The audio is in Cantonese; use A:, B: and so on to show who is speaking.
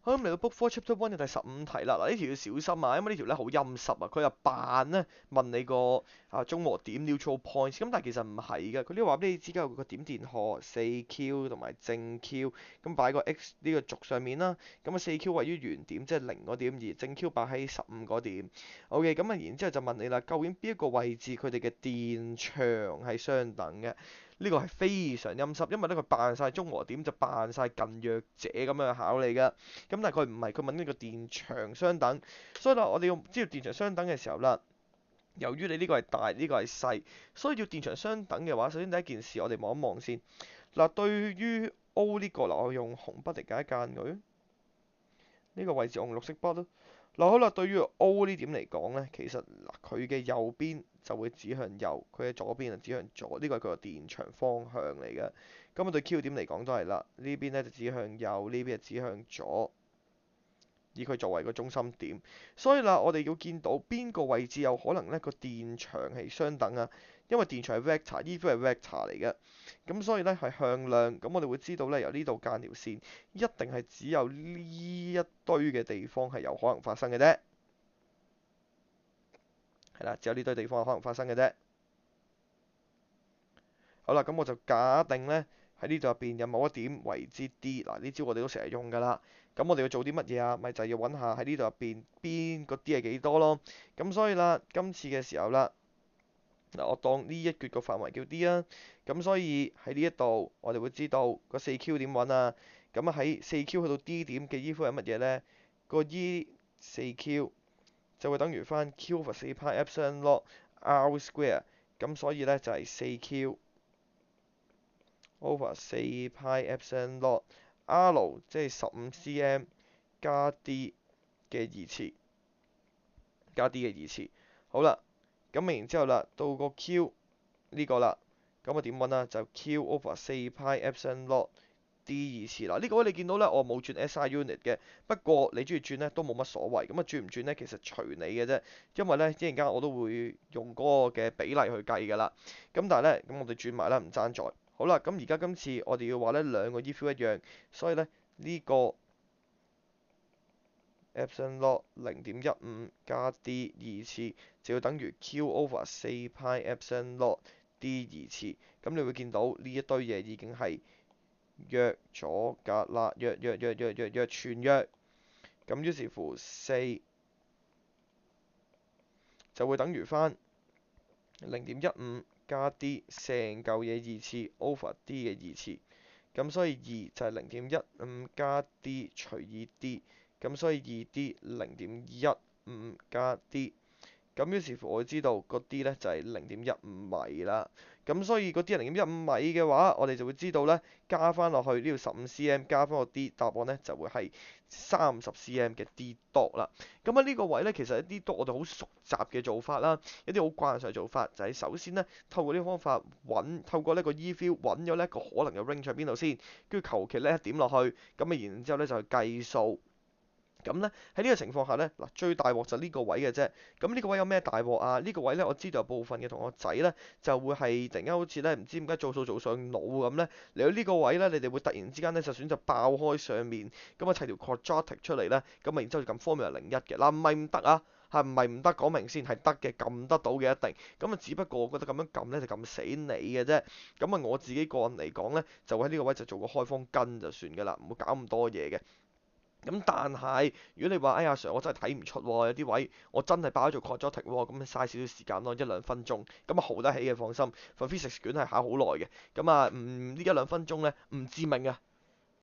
A: 好，咁嚟到 Book 4 Chapter 1嘅第15題啦。嗱，呢條要小心啊，因為呢條咧好陰濕啊。佢又扮咧問你個中和點 neutral points，咁但係其實唔係嘅。佢呢度話俾你知，有個點電荷4Q 同埋正 Q，咁擺個 x 呢個軸上面啦。咁啊4Q位於原點，即係0嗰點，而正 Q 擺喺15嗰點。OK，咁啊然之後就問你啦，究竟邊一個位置佢哋嘅電場係相等嘅？呢個係非常陰濕，因為咧佢扮晒中和點就扮晒近弱者咁樣考你㗎。咁但係佢唔係，佢問呢個電場相等，所以啦，我哋要知道電場相等嘅時候啦，由於你呢個係大，呢個係細，所以要電場相等嘅話，首先第一件事我哋望一望先。嗱，對於 O 呢個嗱，我用紅筆嚟間一間佢，呢個位置我用綠色筆咯。嗱好啦，對於 O 呢點嚟講咧，其實嗱佢嘅右邊就會指向右，佢嘅左邊就指向左，呢個係佢個電場方向嚟嘅。咁啊對 Q 點嚟講都係啦，呢邊咧就指向右，呢邊就指向左，以佢作為個中心點。所以啦，我哋要見到邊個位置有可能咧個電場係相等啊？因為電場係 vector，E 都係 vector 嚟嘅。咁所以咧係向量，咁我哋會知道咧由呢度間條線，一定係只有呢一堆嘅地方係有可能發生嘅啫。係啦，只有呢堆地方有可能發生嘅啫。好啦，咁我就假定咧喺呢度入邊有某一點為之 D，嗱呢招我哋都成日用㗎啦。咁我哋要做啲乜嘢啊？咪就係要揾下喺呢度入邊邊個 D 係幾多咯。咁所以啦，今次嘅時候啦，嗱我當呢一橛個範圍叫 D 啊。咁所以喺呢一度我哋會知道個 4Q 點揾啊。咁啊喺 4Q 去到 D 點嘅依附係乜嘢咧？個 E 4Q 就會等於翻 Q over 4 pi epsilon log R square。咁所以咧就係 4Q over 4 pi epsilon log R 即係15cm 加 D 嘅二次，加 D 嘅二次。好啦，咁然之後啦，到個 Q 呢個啦，咁我點揾啊？就 Q over 4 pi epsilon log D 二次啦。呢個位你見到咧，我冇轉 SI unit 嘅，不過你中意轉咧都冇乜所謂。咁啊轉唔轉咧，其實隨你嘅啫，因為咧一陣間我都會用嗰個嘅比例去計㗎啦。咁但係咧，咁我哋轉埋啦，唔爭在。好啦，咁而家今次我哋要話咧兩個 E-field 一樣，所以咧呢個 epsilon log 0.15加 D 二次就要等於 Q over 4 pi epsilon log D 二次。咁你會見到呢一堆嘢已經係約咗格啦，約全約。咁於是乎4就會等於翻0.15加 D 成嚿嘢二次 over D 嘅二次。咁所以2就係0.15加 D 除以 D。咁所以2D 0.15加 D。咁於是乎我知道個 D 咧就係0.15米啦。咁所以個 D 係0.15米嘅話，我哋就會知道咧加翻落去呢度15cm 加翻個 D，答案咧就會係30cm 嘅 D dot 啦。咁喺呢個位咧，其實一啲 dot 我哋好熟習嘅做法啦，一啲好慣常嘅做法就係首先咧透過呢個方法透過呢個 E-field 揾咗呢一個可能嘅 range 喺邊度先，跟住求其咧一點落去，咁啊然之後咧就去計數。咁咧喺呢個情況下咧，嗱最大鑊就呢個位嘅啫。咁呢個位有咩大鑊啊？呢個位咧，我知道有部分嘅同學仔咧就會係突然間好似咧唔知點解做數做上腦咁咧，嚟到呢個位咧，你哋會突然之間咧就選擇爆開上面，咁啊砌條 quadratic 出嚟咧，咁啊然之後就撳 formula 01嘅。嗱唔係唔得啊，係唔係唔得講明先，係得嘅，撳得到嘅一定。咁啊只不過我覺得咁樣撳咧就撳死你嘅啫。咁啊我自己個人嚟講咧，就喺呢個位就做個開方根就算㗎啦，唔會搞咁多嘢嘅。咁但係，如果你話哎呀 Sir，我真係睇唔出喎，有啲位我真係擺咗做 quadratic 喎，咁嘥少少時間咯，一兩分鐘，咁啊耗得起嘅，放心。份 physics 卷係考好耐嘅，咁啊呢一兩分鐘咧唔致命啊，